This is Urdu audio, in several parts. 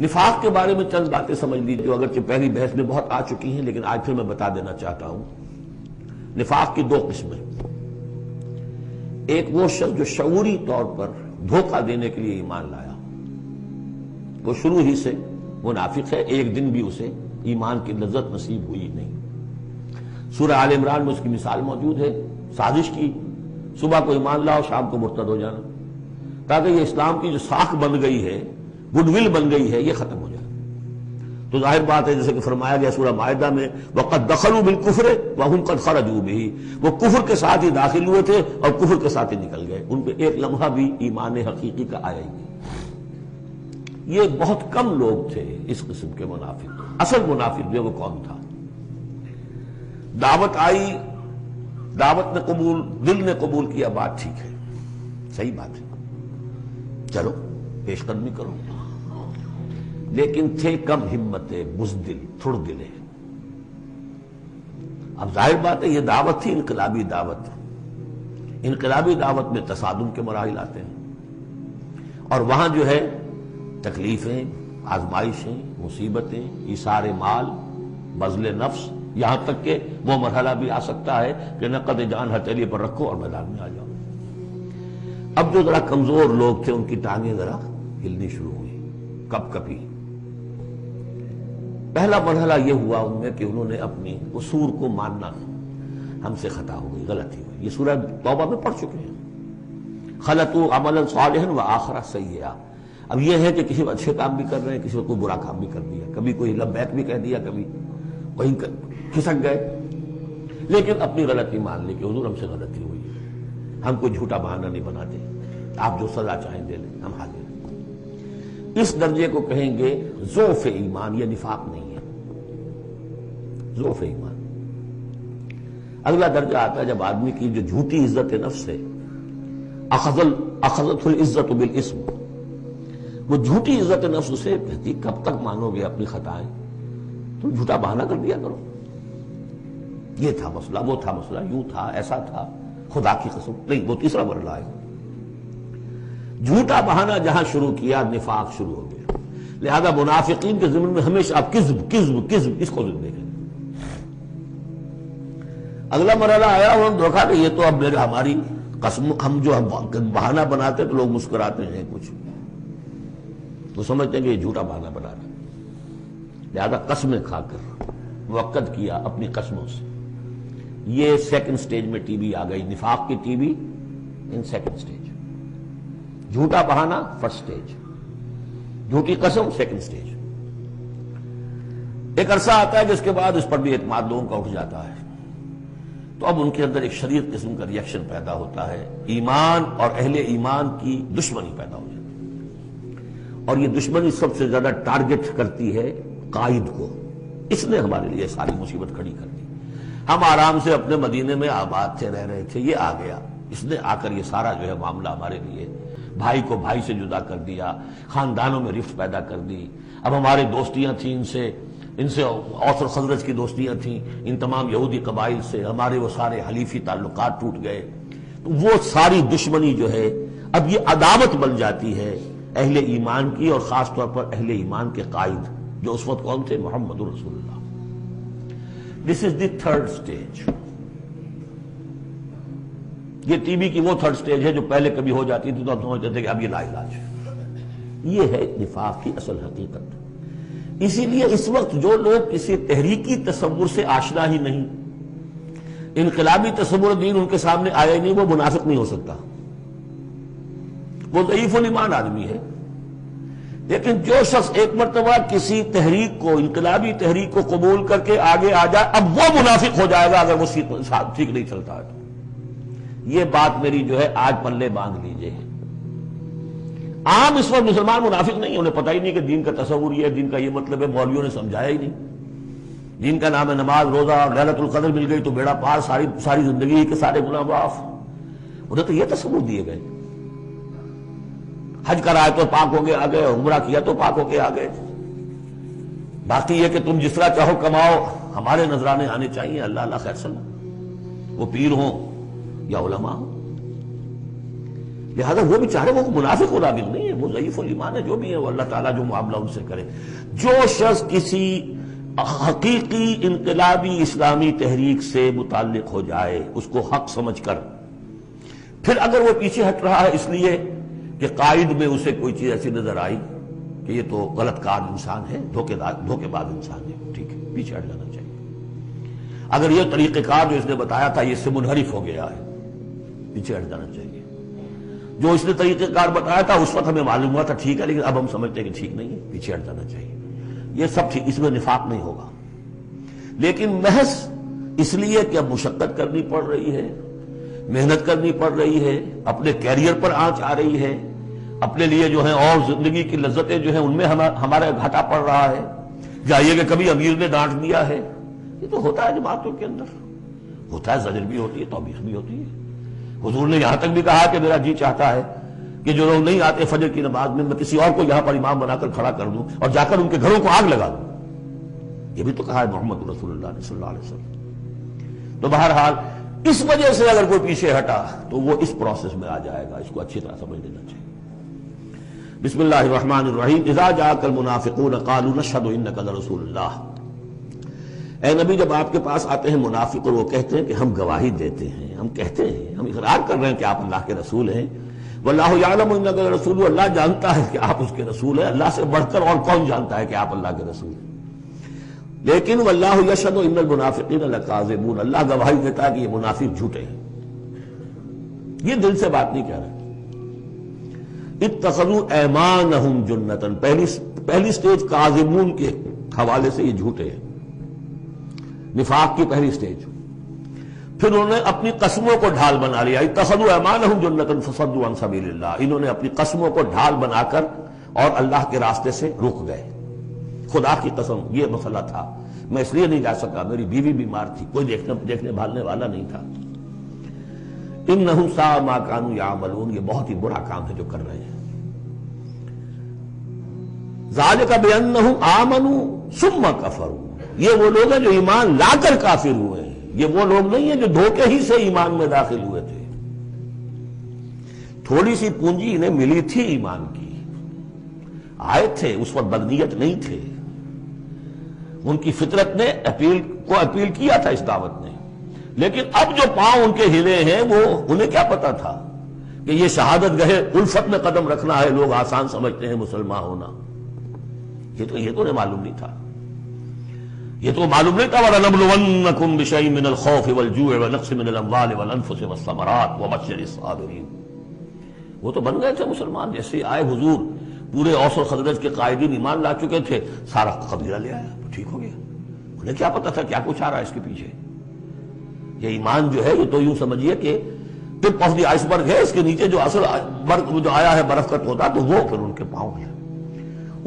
نفاق کے بارے میں چند باتیں سمجھ لیجیے جو اگرچہ پہلی بحث میں بہت آ چکی ہیں، لیکن آج پھر میں بتا دینا چاہتا ہوں۔ نفاق کی دو قسمیں، ایک وہ شخص جو شعوری طور پر دھوکہ دینے کے لیے ایمان لایا، وہ شروع ہی سے منافق ہے، ایک دن بھی اسے ایمان کی لذت نصیب ہوئی نہیں۔ سورہ آل عمران میں اس کی مثال موجود ہے، سازش کی، صبح کو ایمان لاؤ، شام کو مرتد ہو جانا، تاکہ یہ اسلام کی جو ساکھ بن گئی ہے، گڈ ول بن گئی ہے، یہ ختم ہو جائے۔ تو ظاہر بات ہے جیسے کہ فرمایا گیا سورہ مائدہ میں وَقَدْ دَخَلُوا بِالْكُفْرِ وَهُمْ قَدْ خَرَجُوا بِهِ، وہ کفر کے ساتھ ہی داخل ہوئے تھے اور کفر کے ساتھ ہی نکل گئے، ان پہ ایک لمحہ بھی ایمان حقیقی کا آیا ہی نہیں۔ یہ بہت کم لوگ تھے اس قسم کے منافق۔ اصل منافق جو وہ کون تھا؟ دعوت آئی، دعوت نے قبول، دل نے قبول کیا، بات ٹھیک ہے، صحیح بات ہے، چلو پیش قدمی کرو، لیکن تھے کم ہمت، بزدل، تھوڑ دلے۔ اب ظاہر بات ہے یہ دعوت تھی انقلابی دعوت، انقلابی دعوت میں تصادم کے مراحل آتے ہیں، اور وہاں جو ہے تکلیفیں، آزمائشیں، مصیبتیں، ایثار مال، بذل نفس، یہاں تک کہ وہ مرحلہ بھی آ سکتا ہے کہ نقد جان ہتھیلی پر رکھو اور میدان میں آ جاؤ۔ اب جو ذرا کمزور لوگ تھے ان کی ٹانگیں ذرا ہلنی شروع ہوئی، کپ کپی۔ پہلا مرحلہ یہ ہوا ان میں کہ انہوں نے اپنی قصور کو ماننا، ہم سے خطا ہو گئی، غلطی ہوئی۔ یہ سورہ توبہ میں پڑھ چکے ہیں، خلطوا عملا صالحا وآخر سیئا۔ اب یہ ہے کہ کسی وقت اچھے کام بھی کر رہے ہیں، کسی وقت کوئی برا کام بھی کر دیا، کبھی کوئی لبیک بھی کہہ دیا، کبھی کہیں کھسک گئے، لیکن اپنی غلطی مان لی کہ حضور ہم سے غلطی ہوئی، ہم کوئی جھوٹا بہانہ نہیں بناتے، آپ جو سزا چاہیں دے لیں، ہم حاضر ہیں۔ اس درجے کو کہیں گے ضعف ایمان، یہ نفاق نہیں ہے، ضعف ایمان۔ اگلا درجہ آتا ہے جب آدمی کی جو جھوٹی عزت نفس ہے، اخذت العزت بالاسم، وہ جھوٹی عزت نفس اسے کہتی کب تک مانو گے اپنی خطائیں، تم جھوٹا بہانہ کر دیا کرو، یہ تھا مسئلہ، وہ تھا مسئلہ، یوں تھا، ایسا تھا، خدا کی قسم نہیں، وہ تیسرا مرحلہ ہے۔ جھوٹا بہانہ جہاں شروع کیا نفاق شروع ہو گیا۔ لہذا منافقین کے ضمن میں ہمیشہ آپ کذب کذب کذب، اس کو ضرور دیکھیں۔ اگلا مرحلہ آیا اور دیکھا کہ یہ تو اب ہماری قسم، ہم جو بہانہ بناتے تو لوگ مسکراتے ہیں، کچھ وہ سمجھتے ہیں کہ یہ جھوٹا بہانہ بنا رہا ہے، لہذا قسمیں کھا کر موقت کیا اپنی قسموں سے۔ یہ سیکنڈ سٹیج میں ٹی بی آ گئی، نفاق کی T B in second stage, جھوٹا بہانہ فرسٹ سٹیج، جھوٹی قسم سیکنڈ سٹیج۔ ایک عرصہ آتا ہے جس کے بعد اس پر بھی اعتماد لوگوں کا اٹھ جاتا ہے، تو اب ان کے اندر ایک شدید قسم کا ریئیکشن پیدا ہوتا ہے، ایمان اور اہل ایمان کی دشمنی پیدا ہو جاتی ہے، اور یہ دشمنی سب سے زیادہ ٹارگٹ کرتی ہے قائد کو۔ اس نے ہمارے لیے ساری مصیبت کھڑی کر دی، ہم آرام سے اپنے مدینے میں آباد تھے، رہ رہے تھے، یہ آ گیا، اس نے آ کر یہ سارا جو ہے معاملہ ہمارے لیے، بھائی کو بھائی سے جدا کر دیا، خاندانوں میں رفت پیدا کر دی۔ اب ہماری دوستیاں تھیں ان سے اوس اور خزرج کی دوستیاں تھیں، ان تمام یہودی قبائل سے ہمارے وہ سارے حلیفی تعلقات ٹوٹ گئے، تو وہ ساری دشمنی جو ہے اب یہ عداوت بن جاتی ہے اہل ایمان کی، اور خاص طور پر اہل ایمان کے قائد جو اس وقت کون تھے؟ محمد رسول اللہ۔ دس از دی تھرڈ سٹیج۔ یہ ٹی بی کی وہ تھرڈ سٹیج ہے جو پہلے کبھی ہو جاتی تھی تو ہم سمجھتے تھے کہ اب یہ لا علاج ہے۔ یہ ہے نفاق کی اصل حقیقت۔ اسی لیے اس وقت جو لوگ کسی تحریکی تصور سے آشنا ہی نہیں، انقلابی تصور دین ان کے سامنے آیا ہی نہیں، وہ منافق نہیں ہو سکتا، وہ ضعیف الایمان آدمی ہے۔ لیکن جو شخص ایک مرتبہ کسی تحریک کو، انقلابی تحریک کو قبول کر کے آگے آ جائے، اب وہ منافق ہو جائے گا اگر وہ ٹھیک نہیں چلتا ہے۔ یہ بات میری جو ہے آج پلے باندھ لیجئے۔ عام اس وقت مسلمان منافق نہیں، انہیں پتہ ہی نہیں کہ دین کا تصور یہ ہے، دین کا یہ مطلب ہے، مولویوں نے سمجھایا ہی نہیں۔ دین کا نام ہے نماز، روزہ، اور ليلۃ القدر مل گئی تو بیڑا پار، ساری زندگی کے سارے گناہ معاف۔ انہیں تو یہ تصور دیے گئے، حج کرائے تو پاک ہو کے آ گئے، عمرہ کیا تو پاک ہو کے آ گئے، باقی یہ کہ تم جس طرح چاہو کماؤ، ہمارے نذرانے آنے چاہیے، اللہ اللہ خیر سلام، وہ پیر ہوں یا علماء ہوں۔ لہذا وہ بیچارے وہ منافق منافق نہیں ہے، وہ ضعیف الایمان ہے، جو بھی ہے وہ اللہ تعالیٰ جو معاملہ ان سے کرے۔ جو شخص کسی حقیقی انقلابی اسلامی تحریک سے متعلق ہو جائے اس کو حق سمجھ کر، پھر اگر وہ پیچھے ہٹ رہا ہے اس لیے کہ قائد میں اسے کوئی چیز ایسی نظر آئی کہ یہ تو غلط کار انسان ہے، دھوکے باز انسان ہے، ٹھیک ہے، پیچھے ہٹ جانا چاہیے۔ اگر یہ طریقہ کار جو اس نے بتایا تھا یہ اس سے منحرف ہو گیا ہے، پیچھے ہٹ جانا چاہیے۔ جو اس نے طریقہ کار بتایا تھا اس وقت ہمیں معلوم ہوا تھا ٹھیک ہے، لیکن اب ہم سمجھتے ہیں کہ ٹھیک نہیں ہے، پیچھے ہٹ جانا چاہیے۔ یہ سب ٹھیک، اس میں نفاق نہیں ہوگا، لیکن محض اس لیے کہ اب مشقت کرنی پڑ رہی ہے، محنت کرنی پڑ رہی ہے، اپنے کیریئر پر آنچ آ رہی ہے، اپنے لیے جو ہیں اور زندگی کی لذتیں جو ہیں ان میں ہمارا گھاٹا پڑ رہا ہے، جائیے کہ کبھی امیر نے ڈانٹ دیا ہے، یہ تو ہوتا ہے جماعتوں کے اندر، ہوتا ہے، زجر بھی ہوتی ہے، توبیخ بھی ہوتی ہے۔ حضور نے یہاں تک بھی کہا کہ میرا جی چاہتا ہے کہ جو لوگ نہیں آتے فجر کی نماز میں کسی اور کو یہاں پر امام بنا کر کھڑا کر دوں اور جا کر ان کے گھروں کو آگ لگا دوں، یہ بھی تو کہا ہے محمد رسول اللہ صلی اللہ علیہ وسلم۔ تو بہرحال اس وجہ سے اگر کوئی پیچھے ہٹا تو وہ اس پروسیس میں آ جائے گا، اس کو اچھی طرح سمجھ لینا چاہیے۔ بسم اللہ الرحمن الرحیم، اذا جاءک المنافقون قالوا نشهد انک لرسول اللہ۔ اے نبی جب آپ کے پاس آتے ہیں منافق اور وہ کہتے ہیں کہ ہم گواہی دیتے ہیں، ہم کہتے ہیں، ہم اقرار کر رہے ہیں کہ آپ اللہ کے رسول ہیں، واللہ یعلم انک لرسول، اللہ جانتا ہے کہ آپ اس کے رسول ہیں، اللہ سے بڑھ کر اور کون جانتا ہے کہ آپ اللہ کے رسول ہیں، لیکن واللہ یشہد ان المنافقین لکاذبون، اللہ گواہی دیتا ہے کہ یہ منافق جھوٹے ہیں، یہ دل سے بات نہیں کہہ رہے۔ اتخذوا ایمانہم جنۃ، پہلی سٹیج کاذبون کے حوالے سے یہ جھوٹے ہیں، نفاق کی پہلی سٹیج۔ پھر انہوں نے اپنی قسموں کو ڈھال بنا لیا، اتخذوا ایمانہم جنۃ فصدوا عن سبیل اللہ، انہوں نے اپنی قسموں کو ڈھال بنا کر اور اللہ کے راستے سے رک گئے۔ خدا کی قسم یہ مسئلہ تھا، میں اس لیے نہیں جا سکا، میری بیوی بیمار تھی، کوئی دیکھنے بھالنے والا نہیں تھا۔ انہم ساء ما کانوا یعملون، یہ بہت ہی برا کام ہے جو کر رہے ہیں۔ ذالک بانہم آمنوا ثم کفروا، یہ وہ لوگ ہیں جو ایمان لا کر کافر ہوئے ہیں، یہ وہ لوگ نہیں ہیں جو دھوکے ہی سے ایمان میں داخل ہوئے تھے۔ تھوڑی سی پونجی انہیں ملی تھی ایمان کی، آئے تھے، اس وقت بدنیت نہیں تھے، ان کی فطرت نے اپیل کیا تھا اس دعوت نے، لیکن اب جو پاؤں ان کے ہلے ہیں وہ انہیں کیا پتا تھا کہ یہ شہادت گاہ الفت میں قدم رکھنا ہے، لوگ آسان سمجھتے ہیں مسلمان ہونا، یہ تو انہیں معلوم نہیں تھا، یہ تو معلوم نہیں تھا۔ وَلَنَبْلُوَنَّكُمْ بِشَيْءٍ مِّنَ الْخَوْفِ وَالْجُوعِ وَنَقْصٍ مِّنَ الْأَمْوَالِ وَالْأَنفُسِ وَالثَّمَرَاتِ وَبَشِّرِ الصَّابِرِينَ، وہ تو بن گئے تھے مسلمان، جیسے آئے حضور، پورے اوس و خزرج کے قائدین ایمان لا چکے تھے، سارا قبیلہ لے آیا، ٹھیک ہو گیا، انہیں کیا پتا تھا کیا کچھ آ رہا ہے اس کے پیچھے۔ یہ ایمان جو ہے یہ تو یوں سمجھیے کہ ٹپ آف دی آئس برگ ہے، اس کے نیچے جو اصل برگ جو آیا ہے برف کا تودا، تو وہ پھر ان کے پاؤں ہے،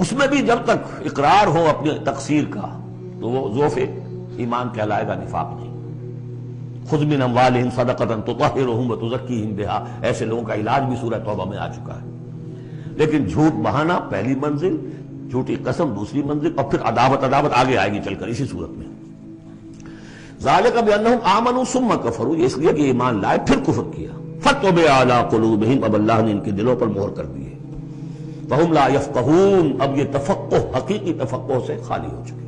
اس میں بھی جب تک اقرار ہو اپنے تقصیر کا تو وہ ذوف ایمان کہلائے گا، نفاق نہیں۔ خذ من اموالہم صدقۃ تطہرہم وتزکیہم بہا، ایسے لوگوں کا علاج بھی سورہ توبہ میں آ چکا ہے۔ لیکن جھوٹ بہانا پہلی منزل، جھوٹی قسم دوسری منزل، اور پھر عداوت آگے آئے گی چل کر اسی صورت میں۔ ذالک بانہم آمنوا ثم کفروا، یہ اس لیے کہ ایمان لائے پھر کفر کیا۔ فطبع علی قلوبہم، اب اللہ نے ان کے دلوں پر مہر کر دی ہے۔ فہم لا یفقہون، اب یہ تفقہ حقیقی تفقہ سے خالی ہو چکے۔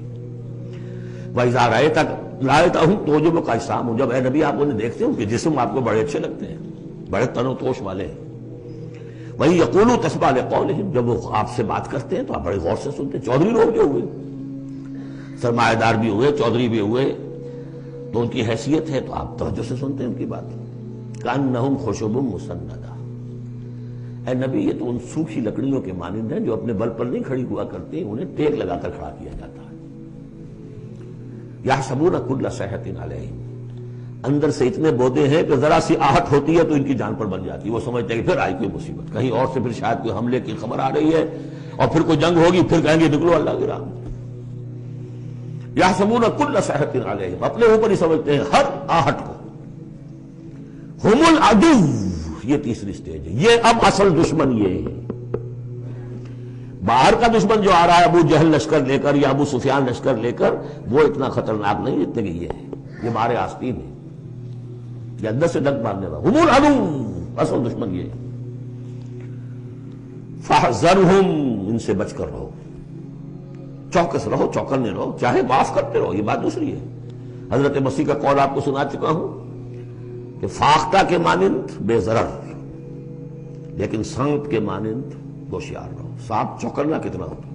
وَإِذَا رَأَيْتَهُمْ تُعْجِبُكَ أَجْسَامُهُمْ، جب اے نبی آپ انہیں دیکھتے ہیں ان کے جسم آپ کو بڑے اچھے لگتے ہیں، بڑے تن و توش والے ہیں۔ وہی یقولوا تسمع لقولہم، جب وہ آپ سے بات کرتے ہیں تو آپ بڑے غور سے سنتے ہیں۔ چودھری لوگ جو ہوئے، سرمایہ دار بھی ہوئے، چودھری بھی ہوئے، تو ان کی حیثیت ہے تو آپ توجہ سے سنتے ہیں ان کی بات۔ کأنہم خشب مسندہ، اے نبی یہ تو ان سوکھی لکڑیوں کے مانند ہیں جو اپنے بل پر نہیں کھڑی ہوا کرتی، انہیں ٹیک لگا کر کھڑا کیا جاتا ہے۔ یحسبون کل صیحۃ علیہم، اندر سے اتنے بودے ہیں کہ ذرا سی آہٹ ہوتی ہے تو ان کی جان پر بن جاتی ہے، وہ سمجھتے ہیں کہ پھر آئی کوئی مصیبت، کہیں اور سے پھر شاید کوئی حملے کی خبر آ رہی ہے اور پھر کوئی جنگ ہوگی، پھر کہیں گے نکلو اللہ کی راہ میں۔ یحسبون کل صیحۃ علیہم، اپنے اوپر ہی سمجھتے ہیں ہر آہٹ کو۔ ہم العدو، یہ تیسری سٹیج ہے، یہ اب اصل دشمن یہ ہے۔ باہر کا دشمن جو آ رہا ہے ابو جہل لشکر لے کر یا ابو سفیان لشکر لے کر، وہ اتنا خطرناک نہیں جتنے کہ یہ ہے، یہ مارے آستین ہے، یہ اندر سے ڈنک مارنے والا۔ ہم العدو، اصل دشمن یہ ہے۔ فاحذرہم، ان سے بچ کر رہو، چوکس رہو، چوکنے رہو، چاہے معاف کرتے رہو، یہ بات دوسری ہے۔ حضرت مسیح کا قول آپ کو سنا چکا ہوں کہ فاختہ کے مانند بے ضرر، لیکن سانپ کے مانند ہوشیار رہو۔ سانپ چوکنا کتنا ہوتا،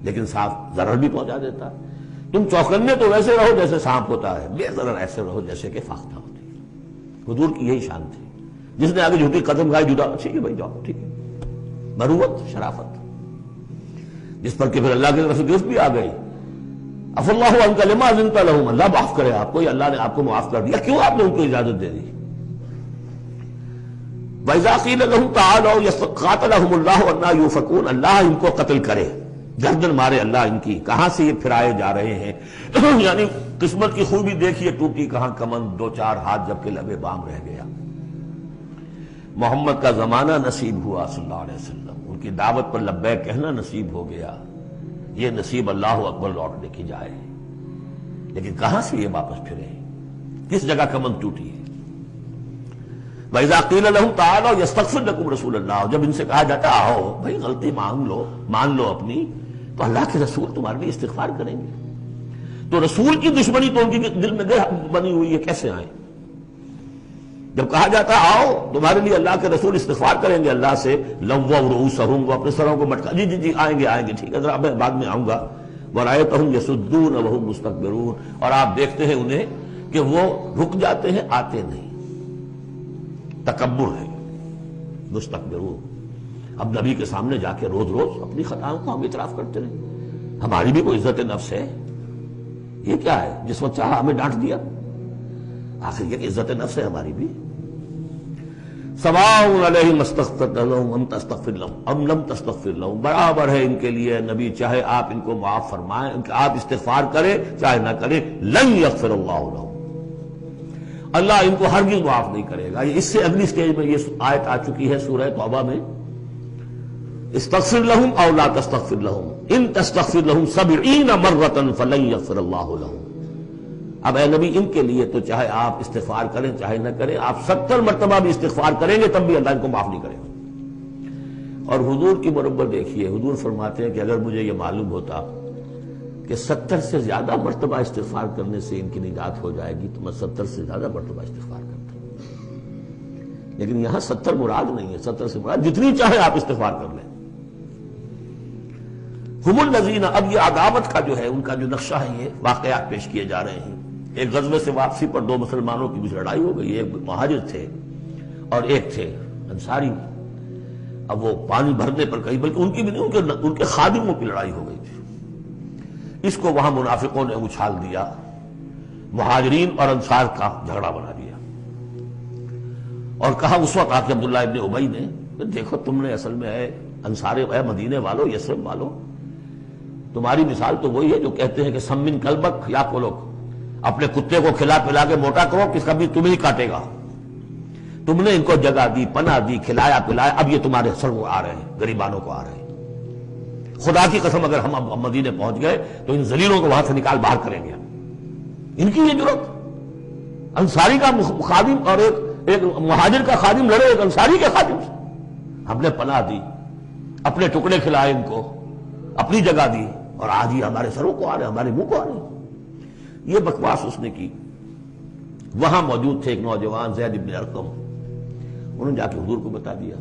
لیکن سانپ ضرر بھی پہنچا دیتا ہے۔ تم چوکنے تو ویسے رہو جیسے سانپ ہوتا ہے، بے ضرر ایسے رہو جیسے کہ فاختہ ہوتی ہے۔ حضور کی یہی شان تھی۔ جس نے آگے جھوٹی قدم کھائی، جھوٹا ٹھیک ہے بھائی جاؤ، ٹھیک ہے، مروت، شرافت، جس پر کہ پھر اللہ کی طرف سے گرفت بھی آ گئی۔ عفی اللہ عنک لما اذنت لہم، اللہ معاف کرے آپ کو، یا اللہ نے آپ کو معاف کر دیا، کیوں آپ نے ان کو اجازت دے دی؟ وَإِذَا قِيلَ لَهُمْ تَعَالَوْا قَاتَلَهُمُ اللَّهُ أَنَّىٰ يُؤْفَكُونَ، اللہ ان کو قتل کرے، گردن مارے اللہ ان کی، کہاں سے یہ پھرائے جا رہے ہیں؟ یعنی قسمت کی خوبی دیکھیے، ٹوٹی کہاں کمن، دو چار ہاتھ جب کہ لبے بام رہ گیا۔ محمد کا زمانہ نصیب ہوا صلی اللہ علیہ وسلم، ان کی دعوت پر لبیک کہنا نصیب ہو گیا، یہ نصیب اللہ اکبر لوٹنے کی جائے، لیکن کہاں سے یہ واپس پھرے، کس جگہ کمن ٹوٹی ہے؟ وَإِذَا قِيلَ لَهُمْ تَعَالَوْا يَسْتَغْفِرْ لَكُمْ رَسُولُ اللَّهُ، جب ان سے کہا جاتا آؤ بھائی غلطی مان لو اپنی، تو اللہ کے رسول تمہارے لیے استغفار کریں گے۔ تو رسول کی دشمنی تو ان کے دل میں بنی ہوئی ہے، کیسے آئیں؟ جب کہا جاتا آؤ تمہارے لیے اللہ کے رسول استغفار کریں گے اللہ سے، لَوَّوْا رُؤُوسَهُمْ، وہ اپنے سروں کو مٹکا، جی آئیں گے ٹھیک ہے ذرا میں بعد میں آؤں گا، وَرَأَيْتَهُمْ يَصُدُّونَ وَهُمْ مُسْتَكْبِرُونَ، اور آپ دیکھتے ہیں انہیں کہ وہ رک جاتے ہیں، آتے نہیں، تکبر ہے، مستکبرون۔ اب نبی کے سامنے جا کے روز اپنی خطاؤں کو ہم اعتراف کرتے رہے، ہماری بھی کوئی عزت نفس ہے؟ یہ کیا ہے جس وقت چاہا ہمیں ڈانٹ دیا؟ آخر یہ عزت نفس ہے ہماری بھی۔ سواء علیہم استغفرت لہم ام تستغفر لہم ام لم تستغفر لہم، برابر ہے ان کے لیے نبی، چاہے آپ ان کو معاف فرمائیں، آپ استغفار کریں چاہے نہ کریں، لن یغفر اللہ لہم، اللہ ان کو ہرگز معاف نہیں کرے گا۔ اس سے اگلی سٹیج میں یہ آیت آ چکی ہے سورہ توبہ میں، استغفر لہم او لا تستغفر لہم ان تستغفر لہم 70 مرۃ فلن یغفر اللہ لہم۔ اب اے نبی ان کے لیے تو چاہے آپ استغفار کریں چاہے نہ کریں، آپ 70 مرتبہ بھی استغفار کریں گے تب بھی اللہ ان کو معاف نہیں کرے گا۔ اور حضور کی مربت دیکھیے، حضور فرماتے ہیں کہ اگر مجھے یہ معلوم ہوتا کہ 70 سے زیادہ مرتبہ استغفار کرنے سے ان کی نجات ہو جائے گی تو میں 70 سے زیادہ مرتبہ استغفار کرتا، لیکن یہاں 70 مراد نہیں ہے، 70 سے مراد جتنی چاہے آپ استغفار کر لیں۔ ہم الذین، اب یہ عداوت کا جو ہے ان کا جو نقشہ ہے، یہ واقعات پیش کیے جا رہے ہیں۔ ایک غزوے سے واپسی پر دو مسلمانوں کی بیچ لڑائی ہو گئی، ایک مہاجر تھے اور ایک تھے انصاری۔ اب وہ پانی بھرنے پر کہیں، بلکہ ان کی بھی نہیں، ان کے خادموں کی لڑائی ہو گئی تھی۔ اس کو وہاں منافقوں نے اچھال دیا، مہاجرین اور انصار کا جھگڑا بنا دیا، اور کہا اس وقت آ کے عبداللہ ابن ابی نے، دیکھو تم نے اصل میں ہے انصار، اے مدینے والو، یثرب والو، تمہاری مثال تو وہی ہے جو کہتے ہیں کہ سمن کلبک یا کولوک، اپنے کتے کو کھلا پلا کے موٹا کرو کہ کبھی تمہیں کاٹے گا۔ تم نے ان کو جگہ دی، پناہ دی، کھلایا پلایا، اب یہ تمہارے سر کو آ رہے ہیں، غریبانوں کو آ رہے ہیں۔ خدا کی قسم اگر ہم اب مدینے پہنچ گئے تو ان ذلیلوں کو وہاں سے نکال باہر کریں گے۔ ان کی یہ جرات، انصاری کا خادم اور ایک مہاجر کا خادم لڑے ایک انصاری کے خادم سے، ہم نے پناہ دی، اپنے ٹکڑے کھلائے ان کو، اپنی جگہ دی، اور آج یہ ہمارے سروں کو آ رہے ہیں، ہمارے منہ کو آ رہے ہیں۔ یہ بکواس اس نے کی۔ وہاں موجود تھے ایک نوجوان زید بن ارقم، انہوں نے جا کے حضور کو بتا دیا۔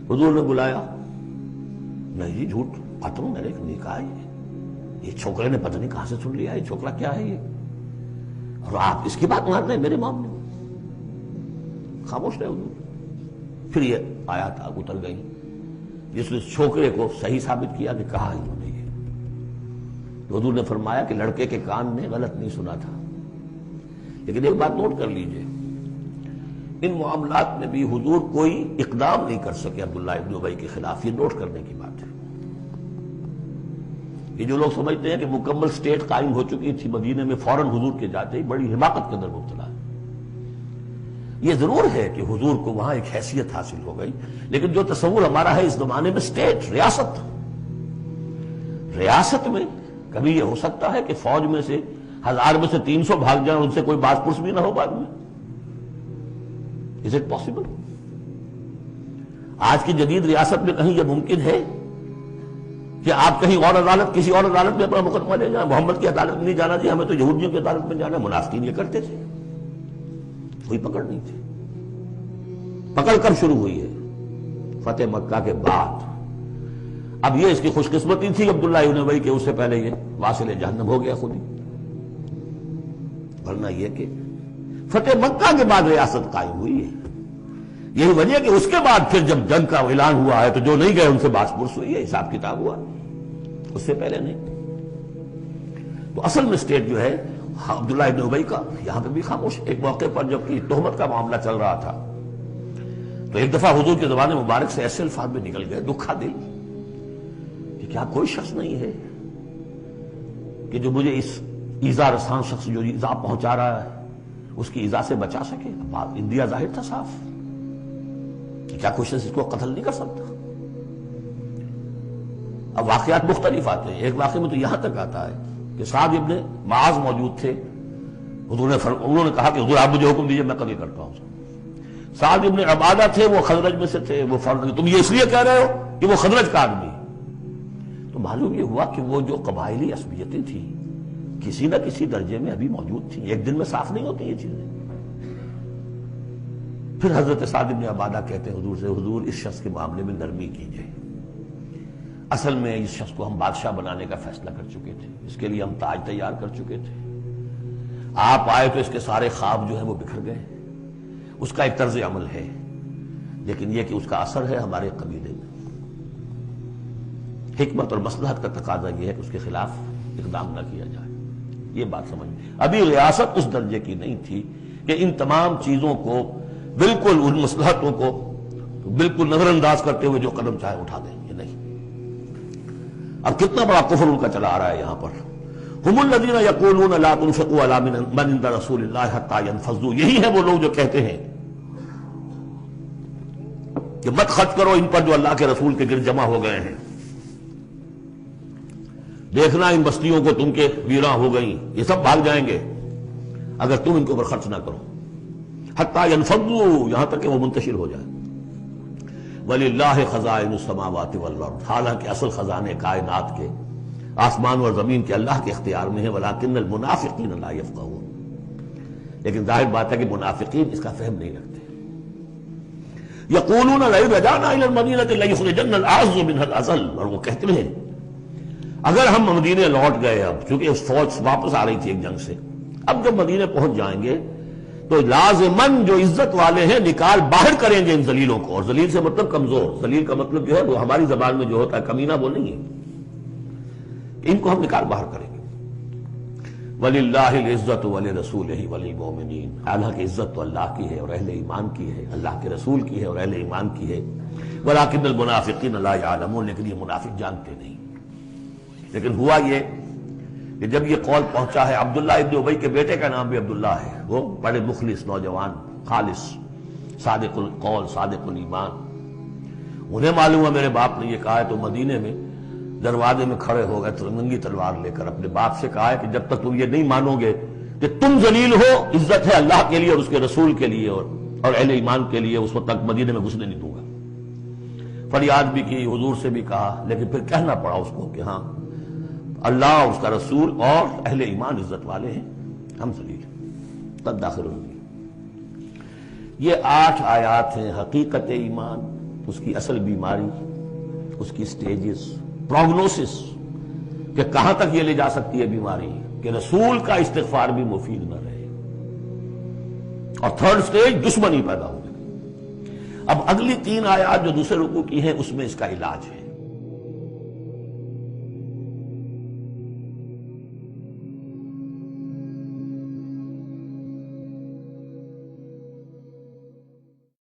حضور نے بلایا، نہیں جی جھوٹ ختم، میں نے نہیں کہا، یہ چھوکرے نے پتہ نہیں کہاں سے سن لیا، یہ چھوکرا کیا ہے یہ، اور آپ اس کی بات مان رہے ہیں میرے معاملے میں؟ خاموش رہے حضور۔ پھر یہ آیات اتر گئی جس نے چھوکرے کو صحیح ثابت کیا کہ کہا انہوں نے یہ۔ تو حضور نے فرمایا کہ لڑکے کے کان نے غلط نہیں سنا تھا، لیکن ایک بات نوٹ کر لیجئے، ان معاملات میں بھی حضور کوئی اقدام نہیں کر سکے عبداللہ ابن ابی کے خلاف، یہ نوٹ کرنے کی بات ہے۔ یہ جو لوگ سمجھتے ہیں کہ مکمل سٹیٹ قائم ہو چکی تھی مدینے میں، فوراً حضور کے جاتے ہی بڑی حماقت کے اندر مبتلا ہے۔ یہ ضرور ہے کہ حضور کو وہاں ایک حیثیت حاصل ہو گئی، لیکن جو تصور ہمارا ہے اس زمانے میں سٹیٹ، ریاست میں کبھی یہ ہو سکتا ہے کہ فوج میں سے 1000 میں سے 300 بھاگ جائیں، ان سے کوئی باز پرس بھی نہ ہو بعد میں؟ Is it possible؟ آج کی جدید ریاست میں کہیں یہ ممکن ہے کہ آپ کہیں اور عدالت، کسی اور عدالت میں اپنا مقدمہ لے جائیں؟ محمد کی عدالت میں نہیں جانا جی، ہمیں تو یہودیوں کی عدالت میں جانا ہے۔ منافقین یہ کرتے تھے، کوئی پکڑ نہیں تھی۔ پکڑ کب شروع ہوئی ہے؟ فتح مکہ کے بعد۔ اب یہ اس کی خوش قسمتی تھی عبداللہ ابن ابی کہ اس سے پہلے یہ واصل جہنم ہو گیا خود ہی، ورنہ یہ کہ فتح مکہ کے بعد ریاست قائم ہوئی ہے۔ یہی وجہ ہے کہ اس کے بعد پھر جب جنگ کا اعلان ہوا ہے تو جو نہیں گئے ان سے باس پرس ہوئی ہے، حساب کتاب ہوا، اس سے پہلے نہیں۔ تو اصل میں اسٹیٹ جو ہے عبداللہ ابن ابی کا یہاں پہ بھی خاموش۔ ایک موقع پر جب کہ تہمت کا معاملہ چل رہا تھا تو ایک دفعہ حضور کے زبان مبارک سے ایسے الفاظ میں نکل گئے، دکھا دل، کہ کیا کوئی شخص نہیں ہے کہ جو مجھے اس ایذا رسان شخص جو ایذا پہنچا رہا ہے اس کی ایذا سے بچا سکے؟ بات اندیا ظاہر تھا صاف کہ کیا کوئی شخص اس کو قتل نہیں کر سکتا۔ اب واقعات مختلف آتے ہیں۔ ایک واقعے میں تو یہاں تک آتا ہے کہ سعد ابن معاذ موجود تھے، انہوں نے کہا کہ حضور آپ مجھے حکم دیجئے، میں قتل کرتا ہوں۔ سعد ابن عبادہ تھے، وہ خزرج میں سے تھے، وہ فوراً تم یہ اس لیے کہہ رہے ہو کہ وہ خزرج کا آدمی۔ تو معلوم یہ ہوا کہ وہ جو قبائلی عصبیتیں تھیں کسی نہ کسی درجے میں ابھی موجود تھیں، ایک دن میں صاف نہیں ہوتی یہ چیزیں۔ پھر حضرت سعد ابن عبادہ کہتے ہیں حضور سے، حضور اس شخص کے معاملے میں نرمی کیجئے، اصل میں اس شخص کو ہم بادشاہ بنانے کا فیصلہ کر چکے تھے، اس کے لیے ہم تاج تیار کر چکے تھے، آپ آئے تو اس کے سارے خواب جو ہیں وہ بکھر گئے۔ اس کا ایک طرز عمل ہے، لیکن یہ کہ اس کا اثر ہے ہمارے قبیلے میں۔ حکمت اور مصلحت کا تقاضا یہ ہے کہ اس کے خلاف اقدام نہ کیا جائے۔ یہ بات سمجھ، ابھی ریاست اس درجے کی نہیں تھی کہ ان تمام چیزوں کو بالکل، ان مصلحتوں کو بالکل نظر انداز کرتے ہوئے جو قدم چاہے اٹھا دیں، یہ نہیں۔ اب کتنا بڑا کفر ان کا چلا آ رہا ہے یہاں پر۔ ہم الذین یقولون لا تنفقوا علی من عند رسول اللہ حتی ینفضوا، یہی ہیں وہ لوگ جو کہتے ہیں کہ مت خرچ کرو ان پر جو اللہ کے رسول کے گرد جمع ہو گئے ہیں، دیکھنا ان بستیوں کو تم کے ویراں ہو گئیں، یہ سب بھاگ جائیں گے اگر تم ان کے اوپر خرچ نہ کرو، حتی ینفضوا، یہاں تک کہ وہ منتشر ہو جائے۔ وَلِلَّهِ خَزَائِنُ السَّمَاوَاتِ وَالْأَرْضِ، حالانکہ اصل خزانے کائنات کے، آسمان اور زمین کے اللہ کے اختیار میں ہے۔ وَلَٰكِنَّ الْمُنَافِقِينَ لَا يَفْقَهُونَ، لیکن ظاہر بات ہے کہ منافقین اس کا فہم نہیں رکھتے۔ يَقُولُونَ لَئِن رَجَعْنَا إِلَى الْمَدِينَةِ لَيُخْرِجَنَّ الْأَعَزُّ مِنْهَا الْأَذَلَّ، اور وہ کہتے ہیں اگر ہم مدینے لوٹ گئے، اب چونکہ فوج واپس آ رہی تھی ایک جنگ سے، اب جب مدینے پہنچ جائیں گے تو لازماً جو عزت والے ہیں نکال باہر کریں گے ان ذلیلوں کو، اور ذلیل سے مطلب کمزور، ذلیل کا مطلب جو ہے وہ ہماری زبان میں جو ہوتا ہے کمینہ، وہ نہیں ہے، ان کو ہم نکال باہر کریں گے۔ وَلِلَّهِ الْعِزَّةُ وَلِرَسُولِهِ وَلِلْمُؤْمِنِينَ، حالانکہ عزت تو اللہ کی ہے اور اہل ایمان کی ہے، اللہ کے رسول کی ہے اور اہل ایمان کی ہے۔ وَلَٰكِنَّ الْمُنَافِقِينَ لَا يَعْلَمُونَ، لیکن یہ منافق جانتے نہیں۔ لیکن ہوا یہ کہ جب یہ قول پہنچا ہے، عبداللہ ابن ابی کے بیٹے کا نام بھی عبداللہ ہے، وہ بڑے مخلص نوجوان، خالص، صادق القول، صادق الایمان، انہیں معلوم ہے میرے باپ نے یہ کہا ہے، تو مدینے میں دروازے میں کھڑے ہو گئے ننگی تلوار لے کر، اپنے باپ سے کہا ہے کہ جب تک تم یہ نہیں مانو گے کہ تم ذلیل ہو، عزت ہے اللہ کے لیے اور اس کے رسول کے لیے اور اہل ایمان کے لیے، اس وقت تک مدینے میں گھسنے نہیں دوں گا۔ فریاد بھی کی، حضور سے بھی کہا، لیکن پھر کہنا پڑا اس کو کہ ہاں اللہ، اس کا رسول اور اہل ایمان عزت والے ہیں، ہم ذلیل ہیں، تب داخل ہوگی۔ یہ 8 آیات ہیں حقیقت ایمان، اس کی اصل بیماری، اس کی سٹیجز، پروگنوسس کہ کہاں تک یہ لے جا سکتی ہے بیماری کہ رسول کا استغفار بھی مفید نہ رہے، اور 3rd سٹیج دشمنی پیدا ہو گئی۔ اب اگلی 3 آیات جو دوسرے رکوع کی ہیں اس میں اس کا علاج ہے۔